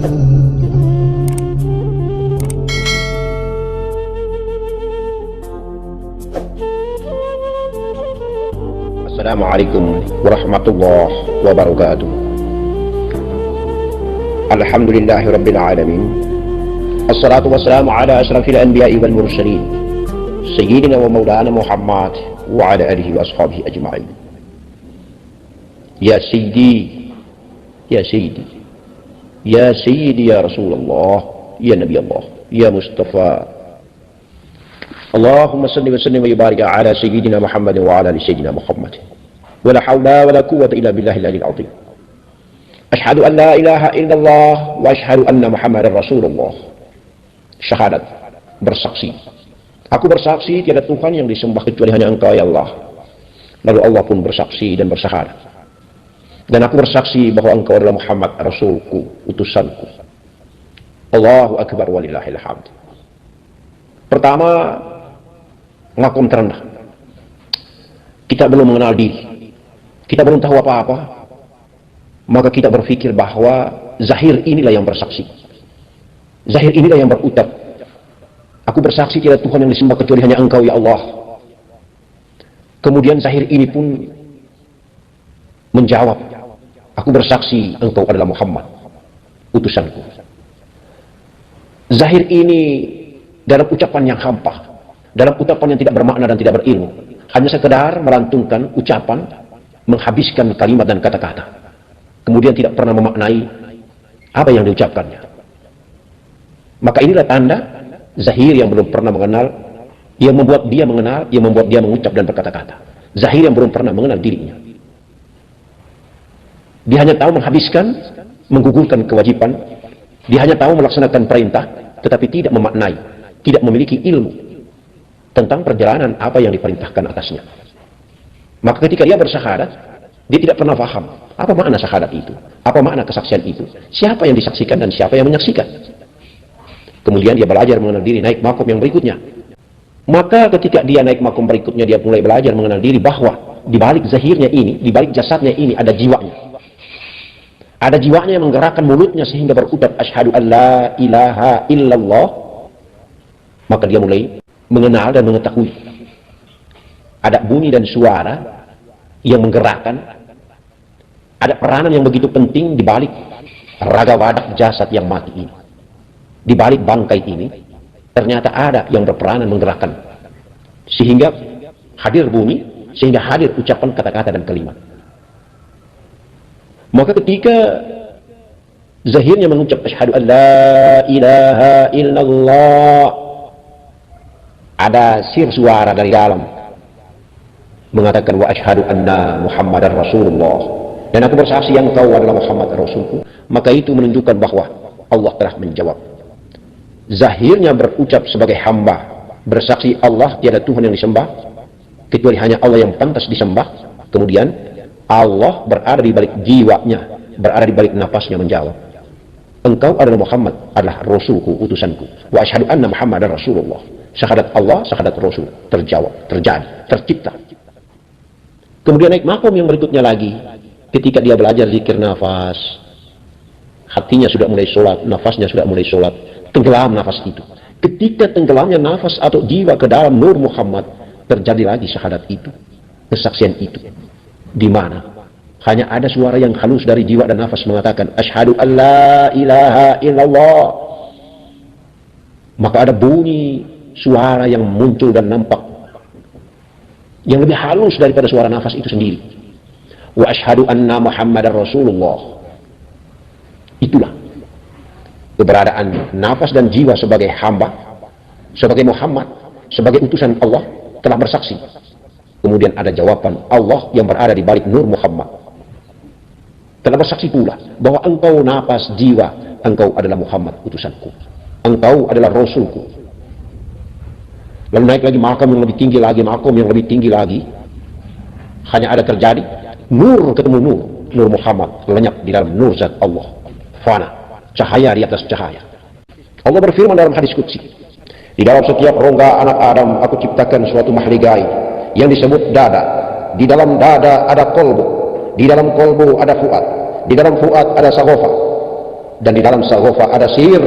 Assalamualaikum warahmatullahi wabarakatuh. Alhamdulillahi rabbil alamin. Assalatu wassalamu ala asrafil anbiya'i wal mursalin sayyidina wa maulana Muhammad wa ala alihi wa ashabihi ajma'in. Ya sayyidi, ya sayyidi, ya sayyidi, ya Rasulullah, ya Nabi Allah, ya Mustafa. Allahumma salli wa sallim wa barik ala sayyidina Muhammad wa ala ali sayyidina Muhammad. Wa la hawla wa la quwwata illa billahil aliyyil azim. Asyhadu an la ilaha illallah wa asyhadu anna Muhammadar Rasulullah. Syahadat, bersaksi. Aku bersaksi tiada Tuhan yang disembah kecuali hanya Engkau ya Allah. Lalu Allah pun bersaksi dan bersyahadat. Dan aku bersaksi bahwa Engkau adalah Muhammad Rasulku, utusanku. Allahu Akbar walillahil hamd. Pertama, ngakum terendah. Kita belum mengenal diri. Kita belum tahu apa-apa. Maka kita berpikir bahwa zahir inilah yang bersaksi. Zahir inilah yang berucap. Aku bersaksi tiada Tuhan yang disembah kecuali hanya Engkau ya Allah. Kemudian zahir ini pun menjawab, aku bersaksi Engkau adalah Muhammad, utusanku. Zahir ini dalam ucapan yang hampa, dalam ucapan yang tidak bermakna dan tidak berilmu, hanya sekedar melantunkan ucapan, menghabiskan kalimat dan kata-kata, kemudian tidak pernah memaknai apa yang diucapkannya. Maka inilah tanda zahir yang belum pernah mengenal, yang membuat dia mengenal, yang membuat dia mengucap dan berkata-kata. Zahir yang belum pernah mengenal dirinya. Dia hanya tahu menghabiskan, menggugurkan kewajiban, dia hanya tahu melaksanakan perintah, tetapi tidak memaknai, tidak memiliki ilmu tentang perjalanan apa yang diperintahkan atasnya. Maka ketika dia bersyahadat, dia tidak pernah paham apa makna syahadat itu, apa makna kesaksian itu, siapa yang disaksikan dan siapa yang menyaksikan. Kemudian dia belajar mengenal diri, naik makom yang berikutnya. Maka ketika dia naik makom berikutnya, dia mulai belajar mengenal diri bahwa di balik zahirnya ini, di balik jasadnya ini ada jiwanya. Ada jiwanya yang menggerakkan mulutnya sehingga berucap asyhadu an la ilaha illallah. Maka dia mulai mengenal dan mengetahui ada bunyi dan suara yang menggerakkan, ada peranan yang begitu penting di balik raga wadah jasad yang mati ini. Di balik bangkai ini ternyata ada yang berperanan menggerakkan sehingga hadir bunyi, sehingga hadir ucapan kata-kata dan kalimat. Maka ketika zahirnya mengucap asyhadu an la ilaha illallah, ada sir suara dari dalam mengatakan wa asyhadu anna Muhammadar Rasulullah, dan aku bersaksi yang Engkau adalah Muhammad Rasulku. Maka itu menunjukkan bahwa Allah telah menjawab. Zahirnya berucap sebagai hamba, bersaksi Allah tiada Tuhan yang disembah kecuali hanya Allah yang pantas disembah. Kemudian Allah berada di balik jiwanya, berada di balik nafasnya menjawab, Engkau adalah Muhammad, adalah Rasulku, utusanku. Wa asyhadu anna Muhammadar Rasulullah. Syahadat Allah, syahadat Rasul terjawab, terjadi, tercipta. Kemudian naik makom yang berikutnya lagi, ketika dia belajar zikir nafas, hatinya sudah mulai sholat, nafasnya sudah mulai sholat, tenggelam nafas itu. Ketika tenggelamnya nafas atau jiwa ke dalam nur Muhammad, terjadi lagi syahadat itu, kesaksian itu. Di mana hanya ada suara yang halus dari jiwa dan nafas mengatakan asyhadu an la ilaha illallah. Maka ada bunyi suara yang muncul dan nampak yang lebih halus daripada suara nafas itu sendiri. Wa asyhadu anna Muhammadar Rasulullah. Itulah keberadaan nafas dan jiwa sebagai hamba, sebagai Muhammad, sebagai utusan Allah telah bersaksi. Kemudian ada jawaban Allah yang berada di balik nur Muhammad. Telah bersaksi pula bahwa engkau nafas jiwa, engkau adalah Muhammad utusanku. Engkau adalah Rasulku. Lalu naik lagi makam yang lebih tinggi lagi, makam yang lebih tinggi lagi. Hanya ada terjadi nur ketemu nur, nur Muhammad lenyap di dalam nur zat Allah. Fana, cahaya di atas cahaya. Allah berfirman dalam hadis qudsi, di dalam setiap rongga anak Adam aku ciptakan suatu makhluk gaib yang disebut dada. Di dalam dada ada kolbu, di dalam kolbu ada fuad, di dalam fuad ada sagofa. dan di dalam saghofa ada sir,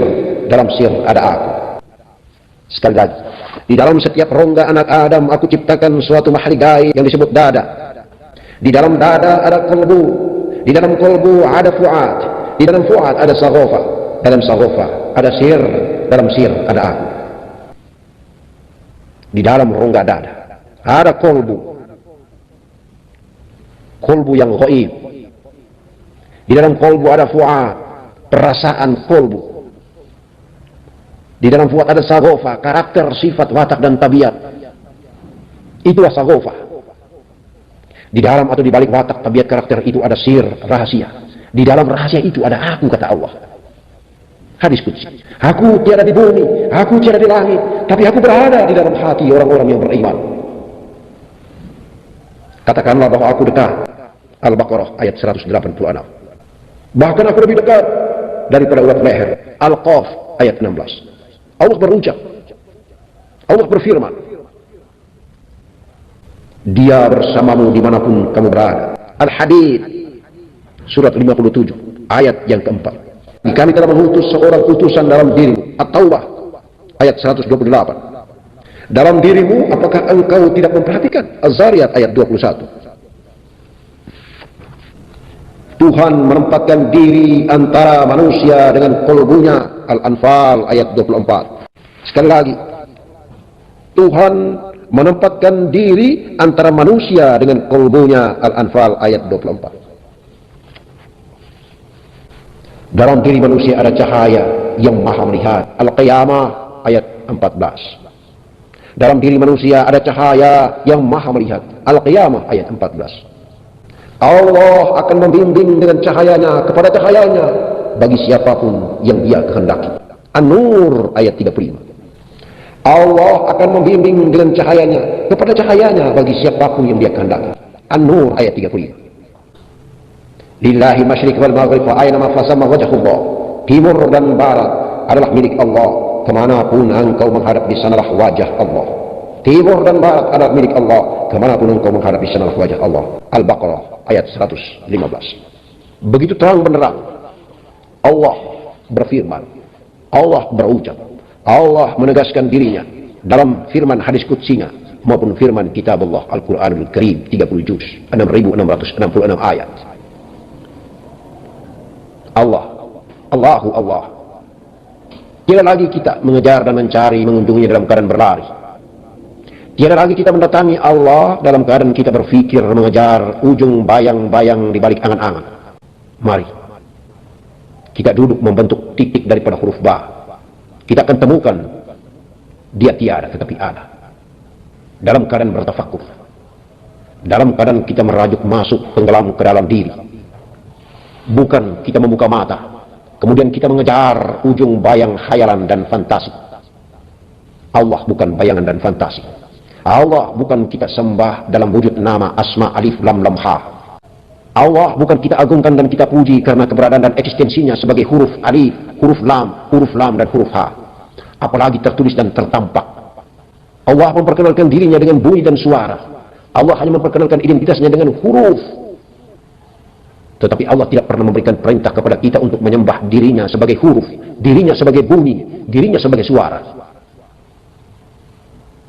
dalam sir ada aku. Sekali lagi, di dalam setiap rongga anak Adam aku ciptakan suatu makhluk gaib yang disebut dada. Di dalam dada ada kolbu, di dalam kolbu ada fuad, di dalam fuad ada saghofa, dalam saghofa ada sir, dalam sir ada aku. Di dalam rongga dada ada kolbu, kolbu yang gaib. Di dalam kolbu ada fuad, perasaan kolbu. Di dalam fuad ada saghofa, karakter, sifat, watak dan tabiat. Itulah saghofa. Di dalam atau di balik watak, tabiat, karakter itu ada sir, rahasia. Di dalam rahasia itu ada aku, kata Allah. Hadis qudsi. Aku tiada di bumi, aku tiada di langit, tapi aku berada di dalam hati orang-orang yang beriman. Katakanlah bahwa aku dekat. Al-Baqarah ayat 186. Bahkan aku lebih dekat daripada urat leher. Al-Qaf ayat 16. Allah berucap, Allah berfirman, Dia bersamamu dimanapun kamu berada. Al-Hadid surat 57 ayat yang keempat. Kami telah mengutus seorang utusan dalam dirimu. At-Taubah ayat 128. Dalam dirimu apakah engkau tidak memperhatikan? Az-Zariyat ayat 21. Tuhan menempatkan diri antara manusia dengan kolbunya. Al-Anfal ayat 24. Sekali lagi, Tuhan menempatkan diri antara manusia dengan kolbunya. Al-Anfal ayat 24. Dalam diri manusia ada cahaya yang maha melihat. Al-Qiyamah ayat 14. Dalam diri manusia ada cahaya yang maha melihat. Al-Qiyamah ayat 14. Allah akan membimbing dengan cahayanya kepada cahayanya bagi siapapun yang dia kehendaki. An-Nur ayat 35. Allah akan membimbing dengan cahayanya kepada cahayanya bagi siapapun yang dia kehendaki. An-Nur ayat 35. Lillahi masyriq wal maghrib wa aynama fasamma wajhullah. Timur dan barat adalah milik Allah. Kemanapun engkau menghadap di sanalah wajah Allah. Timur dan barat adalah milik Allah. Kemanapun engkau menghadap di sanalah wajah Allah. Al-Baqarah ayat 115. Begitu terang benderang Allah berfirman, Allah berucap, Allah menegaskan dirinya dalam firman hadis qudsinya maupun firman kitab Allah Al-Quranul Karim 30 juz 6666 ayat. Allah. Tidak lagi kita mengejar dan mencari, mengunjunginya dalam keadaan berlari. Tidak lagi kita mendatangi Allah dalam keadaan kita berpikir mengejar ujung bayang-bayang di balik angan-angan. Mari kita duduk membentuk titik daripada huruf ba. Kita akan temukan dia tiada tetapi ada. Dalam keadaan bertafakur, dalam keadaan kita merajuk masuk tenggelam ke dalam diri. Bukan kita membuka mata kemudian kita mengejar ujung bayang khayalan dan fantasi. Allah bukan bayangan dan fantasi. Allah bukan kita sembah dalam wujud nama asma alif lam lam ha. Allah bukan kita agungkan dan kita puji karena keberadaan dan eksistensinya sebagai huruf alif, huruf lam dan huruf ha. Apalagi tertulis dan tertampak. Allah memperkenalkan dirinya dengan bunyi dan suara. Allah hanya memperkenalkan identitasnya dengan huruf. Tetapi Allah tidak pernah memberikan perintah kepada kita untuk menyembah dirinya sebagai huruf, dirinya sebagai bunyi, dirinya sebagai suara.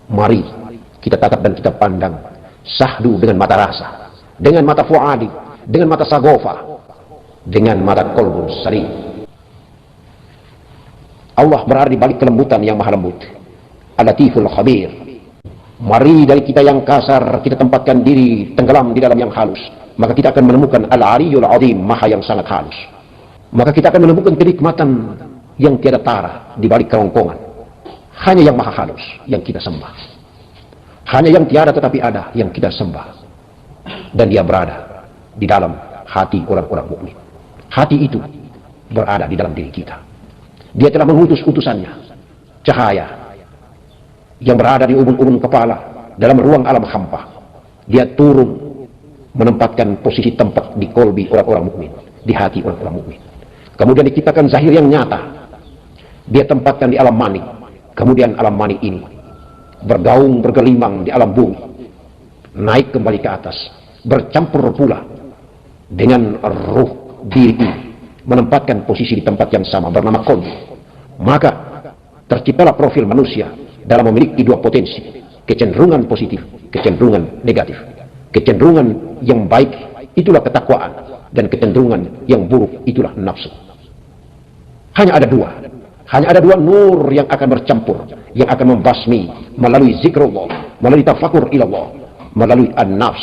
Mari kita tatap dan kita pandang sahdu dengan mata rasa, dengan mata fuadi, dengan mata sagofa, dengan mata kolbun sari. Allah berada di balik kelembutan yang maha lembut. Al-Latiful Khabir. Mari dari kita yang kasar kita tempatkan diri tenggelam di dalam yang halus, maka kita akan menemukan Al-Aliyul Azim, maha yang sangat halus. Maka kita akan menemukan kenikmatan yang tiada tara di balik kerongkongan. Hanya yang maha halus yang kita sembah. Hanya yang tiada tetapi ada yang kita sembah. Dan dia berada di dalam hati orang-orang mukmin. Hati itu berada di dalam diri kita. Dia telah mengutus utusannya, cahaya yang berada di ubun-ubun kepala dalam ruang alam hampa. Dia turun menempatkan posisi tempat di kolbi orang-orang mukmin, di hati orang-orang mukmin. Kemudian diciptakan zahir yang nyata. Dia tempatkan di alam mani. Kemudian alam mani ini bergaung, bergelimang di alam bumi, naik kembali ke atas, bercampur pula dengan ruh diri ini, menempatkan posisi di tempat yang sama bernama qalbi, maka terciptalah profil manusia dalam memiliki dua potensi, kecenderungan positif, kecenderungan negatif. Kecenderungan yang baik itulah ketakwaan, dan kecenderungan yang buruk itulah nafsu. Hanya ada dua nur yang akan bercampur, yang akan membasmi melalui zikrullah, melalui tafakur ilallah, melalui an-nafs.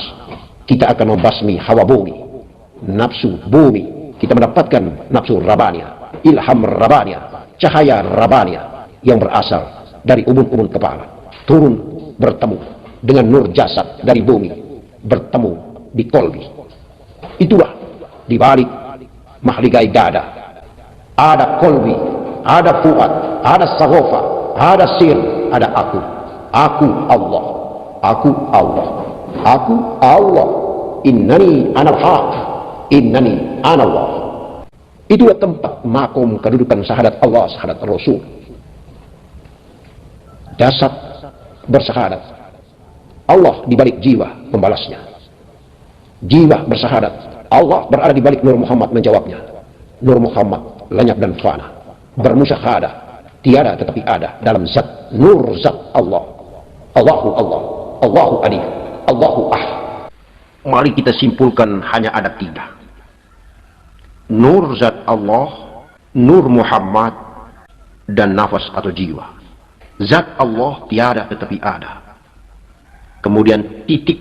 Kita akan membasmi hawa bumi, nafsu bumi. Kita mendapatkan nafsu rabaniyah, ilham rabaniyah, cahaya rabaniyah yang berasal dari ubun-ubun kepala, turun bertemu dengan nur jasad dari bumi, bertemu di kolbi. Itulah di balik mahligai dada ada kolbi, ada fuad, ada sagofa, ada sir, ada aku. Aku Allah, aku Allah, aku Allah. Innani anal haq, innani anallah. Itulah tempat makom kedudukan syahadat Allah, syahadat Rasul. Jasad bersyahadat, Allah di balik jiwa pembalasnya. Jiwa bersyahadat, Allah berada di balik Nur Muhammad menjawabnya. Nur Muhammad lenyap dan fana, bermusyahadah, tiada tetapi ada dalam zat, nur zat Allah. Allahu Allah, Allahu Adil, Allahu Ahad. Mari kita simpulkan hanya ada tiga. Nur zat Allah, Nur Muhammad, dan nafas atau jiwa. Zat Allah tiada tetapi ada. Kemudian titik,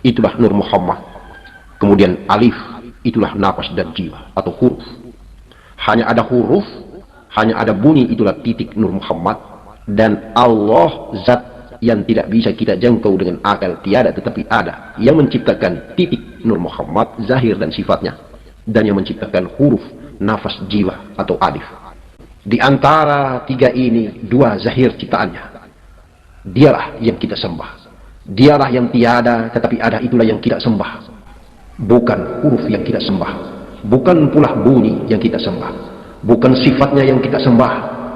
itulah Nur Muhammad. Kemudian alif, itulah nafas dan jiwa atau huruf. Hanya ada huruf, hanya ada bunyi, itulah titik Nur Muhammad. Dan Allah zat yang tidak bisa kita jangkau dengan akal, tiada tetapi ada, yang menciptakan titik Nur Muhammad, zahir dan sifatnya, dan yang menciptakan huruf, nafas, jiwa atau alif. Di antara tiga ini, dua zahir ciptaannya, dialah yang kita sembah. Dialah yang tiada tetapi ada, itulah yang kita sembah. Bukan huruf yang kita sembah, bukan pula bunyi yang kita sembah, bukan sifatnya yang kita sembah,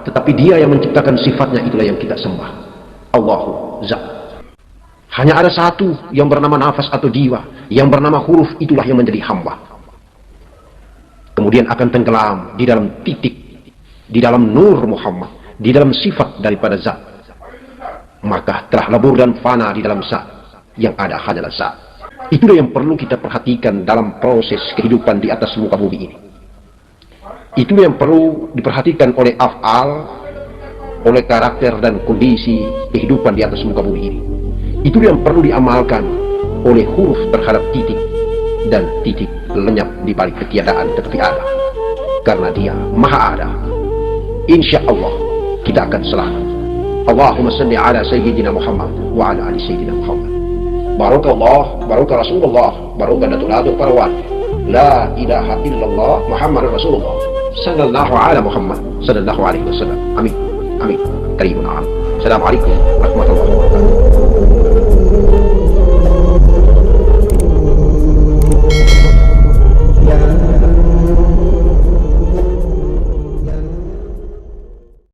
tetapi dia yang menciptakan sifatnya, itulah yang kita sembah. Allahu Zat. Hanya ada satu yang bernama nafas atau jiwa, yang bernama huruf, itulah yang menjadi hamba. Kemudian akan tenggelam di dalam titik, di dalam Nur Muhammad, di dalam sifat daripada zat. Maka telah lebur dan fana di dalam zat, yang ada hanyalah zat. Itulah yang perlu kita perhatikan dalam proses kehidupan di atas muka bumi ini. Itulah yang perlu diperhatikan oleh af'al, oleh karakter dan kondisi kehidupan di atas muka bumi ini. Itu yang perlu diamalkan oleh huruf terhadap titik, dan titik lenyap di balik ketiadaan tetapi ada, karena dia maha ada. Insya Allah kita akan selamat. Allahumma salli ala Sayyidina Muhammad wa ala ali Sayyidina Muhammad. Barakallah, barakah Rasulullah, barakah Datul Adul Parawan. La ilaha illallah Muhammad Rasulullah sallallahu ala Muhammad sallallahu alaihi wasallam. Amin. Amin. Karimun. Assalamualaikum warahmatullahi wabarakatuh.